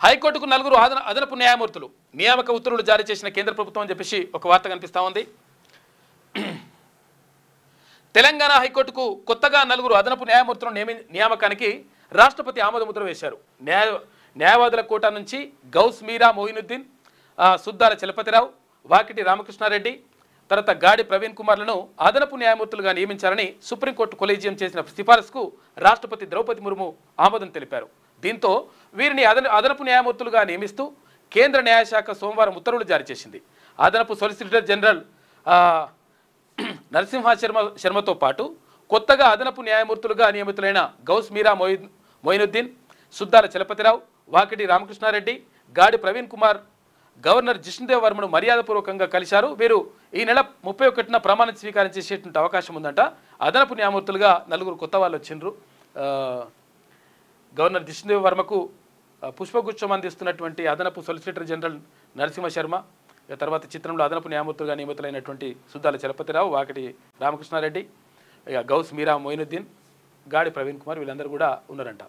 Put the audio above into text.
హైకోర్టుకు నలుగురు అదనపు న్యాయమూర్తులు నియామక ఉత్తర్వులు జారీ చేసిన కేంద్ర ప్రభుత్వం అని చెప్పేసి ఒక వార్త కనిపిస్తూ ఉంది. తెలంగాణ హైకోర్టుకు కొత్తగా నలుగురు అదనపు న్యాయమూర్తుల నియామకానికి రాష్ట్రపతి ఆమోదముద్ర వేశారు. న్యాయవాదుల కోటా నుంచి గౌస్ మీరా మొయినుద్దీన్, సుద్దాల చలపతిరావు, వాకిటి రామకృష్ణారెడ్డి, తర్వాత గాడి ప్రవీణ్ కుమార్లను అదనపు న్యాయమూర్తులుగా నియమించాలని సుప్రీంకోర్టు కొలీజియం చేసిన సిఫారసుకు రాష్ట్రపతి ద్రౌపది ముర్ము ఆమోదం తెలిపారు. దీంతో వీరిని అదనపు న్యాయమూర్తులుగా నియమిస్తూ కేంద్ర న్యాయశాఖ సోమవారం ఉత్తర్వులు జారీ చేసింది. అదనపు సొలిసిటర్ జనరల్ నరసింహ శర్మతో పాటు కొత్తగా అదనపు న్యాయమూర్తులుగా నియమితులైన గౌస్ మీరా మొయినుద్దీన్, సుద్దాల చలపతిరావు, వాకిటి రామకృష్ణారెడ్డి, గాడి ప్రవీణ్ కుమార్ గవర్నర్ జిష్ణుదేవ్ వర్మను మర్యాదపూర్వకంగా కలిశారు. వీరు ఈ నెల 31న ప్రమాణ స్వీకారం చేసేటువంటి అవకాశం ఉందంట. అదనపు న్యాయమూర్తులుగా నలుగురు కొత్త వాళ్ళు వచ్చిండ్రు. గవర్నర్ జిష్ణుదేవ్ వర్మకు పుష్పగుచ్చం అందిస్తున్నటువంటి అదనపు సొలిసిటర్ జనరల్ నరసింహ శర్మ, తర్వాత చిత్రంలో అదనపు న్యాయమూర్తులుగా నియమితులైనటువంటి సుద్దాల చలపతిరావు, వాకిటి రామకృష్ణారెడ్డి, గౌస్ మీరా మొయినుద్దీన్, గాడి ప్రవీణ్ కుమార్ వీళ్ళందరూ కూడా ఉన్నారంట.